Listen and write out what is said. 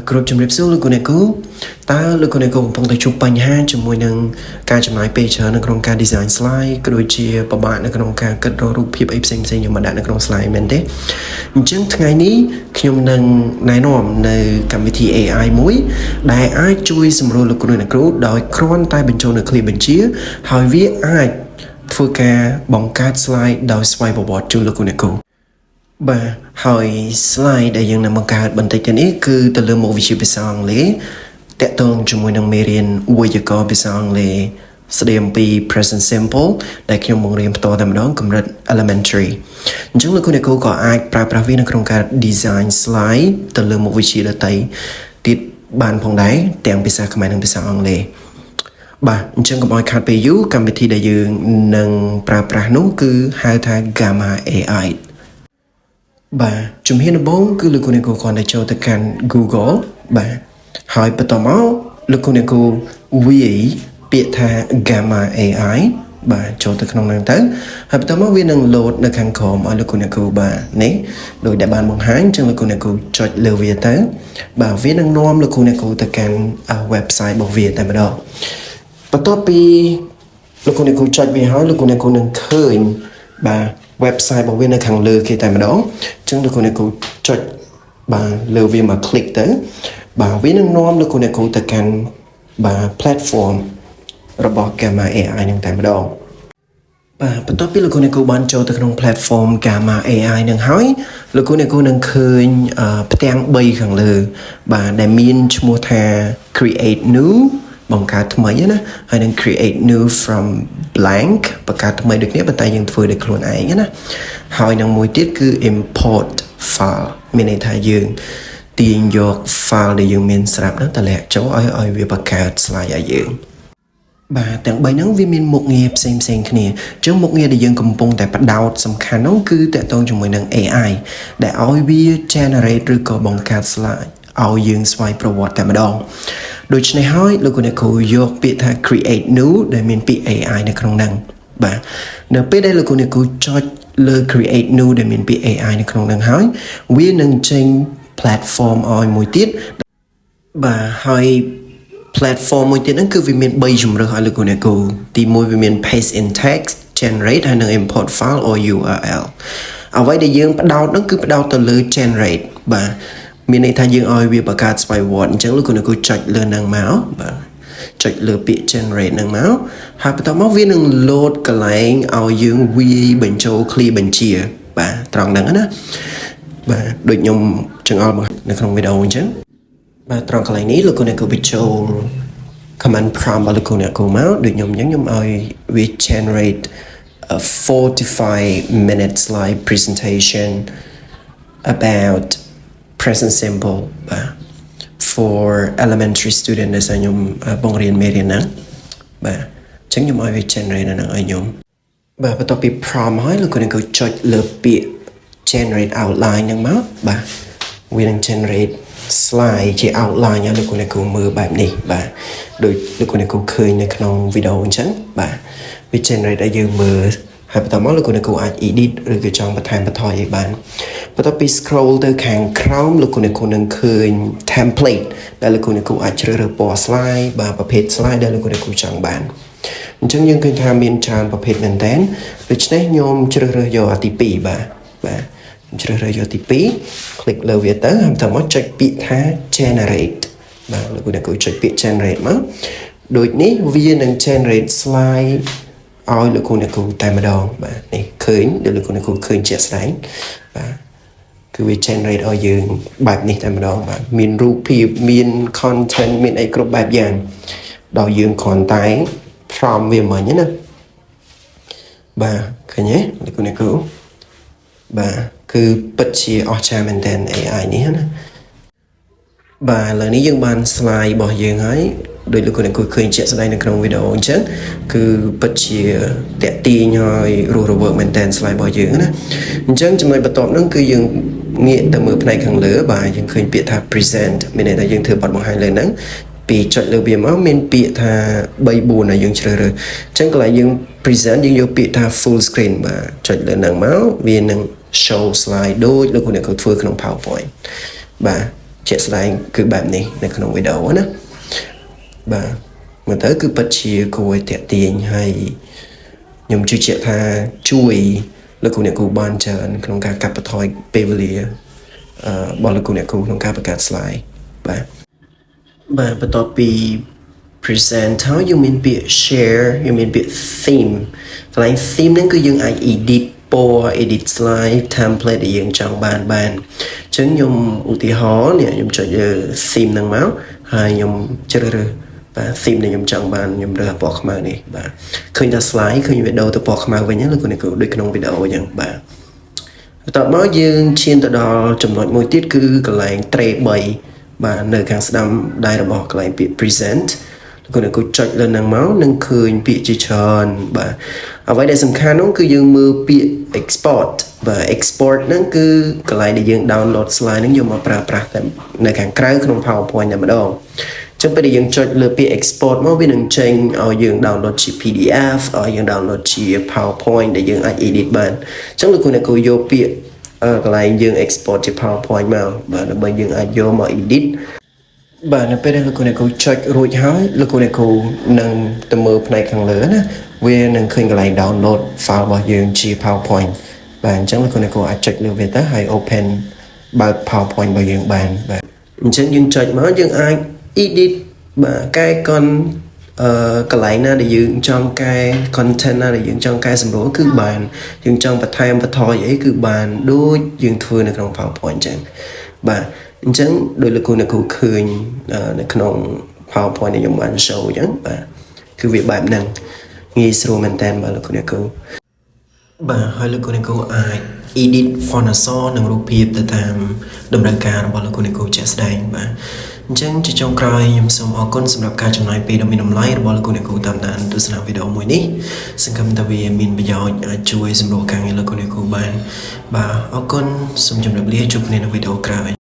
គ្រប់ជំរាបសួរលោកអ្នកគ្រូតើលោកអ្នកគ្រូកំពុងតែជួបបញ្ហាជាមួយនឹងការចំណាយពេលច្រើននៅក្នុងការ design slide ក៏ដូចជាពិបាកនៅក្នុងការគិតរករូបភាពអីផ្សេងៗយកមកដាក់នៅក្នុង slide មែនទេអញ្ចឹងថ្ងៃនេះខ្ញុំនឹងណែនាំនៅកម្មវិធី AI មួយដែលអាចជួយសម្រួលលោកអ្នកគ្រូដោយគ្រាន់តែបញ្ចូលនៅឃ្លាបញ្ជាហើយវាអាចធ្វើការបង្កើត slide ដោយស្វ័យប្រវត្តិជូនលោកអ្នកគ្រូបាទហើយ slide ដែលយើងនឹងបង្កើតបន្តិចទៀតនេះគឺទៅលើមុខវិជ្ជាភាសាអង់គ្លេសតាក់ទងជាមួយនឹងមេរៀនវេយ្យាករណ៍ភាសាអង់គ្លេសស្ដីអំពី present simple ដែលខ្ញុំបង្រៀនផ្ទាល់តែម្ដងកម្រិត elementary អញ្ចឹងលោកអ្នកគ្រូក៏អាចប្រើប្រាស់វានៅក្នុងការ design slide ទៅលើមុខវិជ្ជាដទៃទៀតបានផងដែរទាំងភាសាខ្មែរនិងភាសាអង់គ្លេសបាទអញ្ចឹងកុំឲ្យខាតពេលយូរកម្មវិធីដែលយើងនឹងប្រើប្រាស់នោះគឺហៅថា Gamma AIបាទជំហានដំបូងគឺលោកអ្នកគ្រូគ្រាន់តែចូលទៅកាន់ Google បាទហើយបន្តមកលោកអ្នកគ្រូវាយពាក្យថា Gamma AI បាទចូលទៅក្នុងហ្នឹងទៅហើយបន្តមកវានឹង load នៅខាងក្រោមឲ្យលោកអ្នកគ្រូបាទនេះដោយដែលបានបង្ហាញអញ្ចឹងលោកអ្នកគ្រូចុចលើវាទៅបាទវានឹងនាំលោកអ្នកគ្រូទៅកាន់ website របស់វាតែម្ដងបន្ទាប់ពីលោកអ្នកគ្រូចុចវាហើយលោកអ្នកគ្រូនឹងឃើញបាទ website របស់វានៅខាងលើគេតែម្ដងអញ្ចឹងលោកអ្នកគ្រូចុចបាទលើវាមក click ទៅបាទវានឹងនាំលោកអ្នកគ្រូទៅកាន់បាទ platform របស់ Gamma AI នឹងតែម្ដងបាទបន្ទាប់ពីលោកអ្នកគ្រូបានចូលទៅក្នុង platform Gamma AI នឹងហើយលោកអ្នកគ្រូនឹងឃើញផ្ទាំង3ខាងលើបាទដែលមានឈ្មោះថា create new បង្កើតថ្មីណាហើយនឹង create new from blank បង្កើតថ្មីដូចគ្នាប៉ុន្តែយើងធ្វើដោយខ្លួនឯងណាហើយនឹងមួយទៀតគឺ import file មានន័យថាយើងទាញយក file ដែលយើងមានស្រាប់ហ្នឹងតម្លាក់ចូលឲ្យវាបង្កើត slide ឲ្យយើងបាទទាំង3ហ្នឹងវាមានមុខងារផ្សេងគ្នាអញ្ចឹងមុខងារដែលយើងកំពុងតែបដោតសំខាន់ហ្នឹងគឺតកតងជាមួយនឹង AI ដែលឲ្យវា generate ឬក៏បង្កើត slide ឲ្យយើងស្វ័យប្រវត្តិតែម្ដងដូច្នេះហើយលោកអ្នកគ្រូយកពាក្យថា create new ដែលមានពាក្យ AI នៅក្នុងហ្នឹងបាទនៅពេលដែលលោកអ្នកគ្រូចុចលើ create new ដែលមានពាក្យ AI នៅក្នុងហ្នឹងហើយវានឹងចេញ platform ឲ្យមួយទៀតបាទហើយ platform មួយទៀតហ្នឹងគឺវាមាន3ជម្រើសឲ្យលោកអ្នកគ្រូទី1វាមាន paste in text generate ហើយនិង import file or URL អ្វីដែលយើងផ្ដោតហ្នឹងគឺផ្ដោតទៅលើ generate បាទមានន័យថាយើងឲ្យវាបង្កើតស្វ័យប្រវត្តិអញ្ចឹងលោកគ្រូចុចលើហ្នឹងមកបាទចុចលើពាក្យ generate ហ្នឹងមកហើយបន្តមកវានឹង load កន្លែងឲ្យយើងវាយបញ្ចូលឃ្លាបញ្ជាបាទត្រង់ហ្នឹងណាបាទដូចខ្ញុំចង្អុលនៅក្នុងវីដេអូអញ្ចឹងបាទត្រង់កន្លែងនេះលោកគ្រូបញ្ចូល command prompt របស់លោកគ្រូមកដូចខ្ញុំអញ្ចឹងខ្ញុំឲ្យវា generate a 45 minute slide presentation about present simple បាទ for elementary student ដែលខ្ញុំបង្រៀនមេរៀនហ្នឹងបាទអញ្ចឹងខ្ញុំឲ្យវា generate ហ្នឹងឲ្យខ្ញុំបាទបន្ទាប់ពី prompt ហើយលោកគ្រូចុចលើពាក្យ generate outline ហ្នឹងមកបាទវានឹង generate slide ជា outline ឲ្យលោកគ្រូមើលបែបនេះបាទដូចលោកគ្រូឃើញនៅក្នុងវីដេអូអញ្ចឹងបាទវា generate ឲ្យយើងមើលហើយបន្តមកលោកគ្រូអាច edit ឬក៏ចង់បន្ថែមបន្ថយឲ្យបានបន្ទាប់ពី scroll ទៅខាងក្រោមលោកគ្រូនឹងឃើញ template ដែលលោកគ្រូអាចជ្រើសរើសពណ៌ slide បាទប្រភេទ slide ដែលលោកគ្រូចង់បានអញ្ចឹងយើងឃើញថាមានច្រើនប្រភេទមែនតើដូច្នេះខ្ញុំជ្រើសរើសយកអាទី2បាទជ្រើសរើសយកទី2 click លើវាទៅហើយបន្តមកចុចពាក្យថា generate បាទលោកគ្រូចុចពាក្យ generate មកដូចនេះវានឹង generate slide ឲ្យលោកគ្រូតែម្ដងបាទនេះឃើញដែលលោកគ្រូឃើញជាក់ស្ដែងបាទគឺវា generate ឲ្យយើងបែបនេះតែម្ដងបាទមានរូបភាពមាន content មានអីគ្រប់បែបយ៉ាងដល់យើងគ្រាន់តែ prompt វាមិញណាបាទឃើញទេលោកគ្រូបាទគឺពិតជាអស្ចារ្យមែនទែន AI នេះណាបាទឥឡូវនេះយើងបាន slide របស់យើងហើយដោយលោកគ្រូឃើញជាក់ស្ដែងនៅក្នុងវីដេអូអញ្ចឹងគឺពិតជាតាក់ទាញហើយរស់រវើកមែនតើ slide របស់យើងណាអញ្ចឹងចំណុចបន្ទាប់ហ្នឹងគឺយើងងាកទៅមើលផ្នែកខាងលើបាទយើងឃើញពាក្យថា present មានន័យថាយើងធ្វើបទបង្ហាញលើហ្នឹងពីចុចលើវាមកមានពាក្យថា3 4ដែលយើងជ្រើសរើសអញ្ចឹងកន្លែងយើង present យើងយកពាក្យថា full screen បាទចុចលើហ្នឹងមកវានឹង show slide ដូចលោកគ្រូធ្វើក្នុង PowerPoint បាទ ជាក់ស្ដែងគឺបែបនេះនៅក្នុងវីដេអូណាបាទមើលទៅគឺពិតជាគួរឲ្យតាក់ទាញហើយខ្ញុំជឿជាក់ថាជួយលោកគ្រូអ្នកគ្រូបានច្រើនក្នុងការកាត់បន្ថយពេលវេលារបស់លោកគ្រូអ្នកគ្រូក្នុងការបង្កើត slide បាទបន្ទាប់ពី present ហើយយើងមានពាក្យ share យើងមានពាក្យ theme កន្លែង theme ហ្នឹងគឺយើងអាច edit ពណ៌ edit slide template ដែលយើងចង់បានអញ្ចឹងខ្ញុំឧទាហរណ៍នេះខ្ញុំចុចលើ theme ហ្នឹងមកហើយខ្ញុំជ្រើសរើសបាទ theme ដែលខ្ញុំចង់បានខ្ញុំរើសពណ៌ខ្មៅនេះបាទឃើញថា slide ឃើញវីដេអូទៅពណ៌ខ្មៅវិញហ្នឹងលោកគ្រូដូចក្នុងវីដេអូអញ្ចឹងបាទបន្ទាប់មកយើងឈានទៅដល់ចំណុចមួយទៀតគឺកន្លែង tray 3បាទនៅខាងស្ដាំដៃរបស់កន្លែងពាក្យ present លោកគ្រូចុចលើហ្នឹងមកនឹងឃើញពាក្យជាច្រើនបាទអ្វីដែលសំខាន់នោះគឺយើងមើលពាក្យ export បាទ export ហ្នឹងគឺកន្លែងដែលយើង download slide ហ្នឹងយកមកប្រើប្រាស់តែនៅខាងក្រៅក្នុង PowerPoint តែម្ដងចឹងពេលដែលយើងចុចលើពាក្យ export មកវានឹងចេញឲ្យយើង download ជា PDF ឲ្យយើង download ជា PowerPoint ដែលយើងអាច edit បានចឹងលោកគ្រូយកពាក្យកន្លែងយើង export ជា PowerPoint មកបាទដើម្បីយើងអាចយកមក edit បាទនៅពេលដែលលោកគ្រូចុចរួចហើយលោកគ្រូនឹងទៅមើលផ្នែកខាងលើណាវានឹងឃើញកន្លែង download file របស់យើងជា PowerPoint បាទអញ្ចឹងលោកគ្រូអាចចុចលើវាទៅហើយ open បើក PowerPoint របស់យើងបានបាទអញ្ចឹងយើងចុចមកយើងអាច edit បាទកែកុនកន្លែងណាដែលយើងចង់កែ content ណាដែលយើងចង់កែសម្រួលគឺបានយើងចង់បន្ថែមបន្ថយអីគឺបានដូចយើងធ្វើនៅក្នុង PowerPoint អញ្ចឹងបាទអញ្ចឹងដោយលោកគ្រូឃើញនៅក្នុង PowerPoint ដែលខ្ញុំបាន show អញ្ចឹងបាទគឺវាបែបហ្នឹងងាយស្រួលមែនតើបាទលោកគ្រូបាទហើយលោកគ្រូអាច edit font អក្សរនិងរូបភាពទៅតាមតម្រូវការរបស់លោកគ្រូជាក់ស្ដែងបាទអញ្ចឹងជាចុងក្រោយខ្ញុំសូមអរគុណសម្រាប់ការចំណាយពេលដ៏មានតម្លៃរបស់លោកគ្រូតាមដានទស្សនាវីដេអូមួយនេះសង្ឃឹមថាវាមានប្រយោជន៍អាចជួយសម្រួលការងារលោកគ្រូបានបាទអរគុណសូមជម្រាបលាជួបគ្នានៅវីដេអូក្រោយ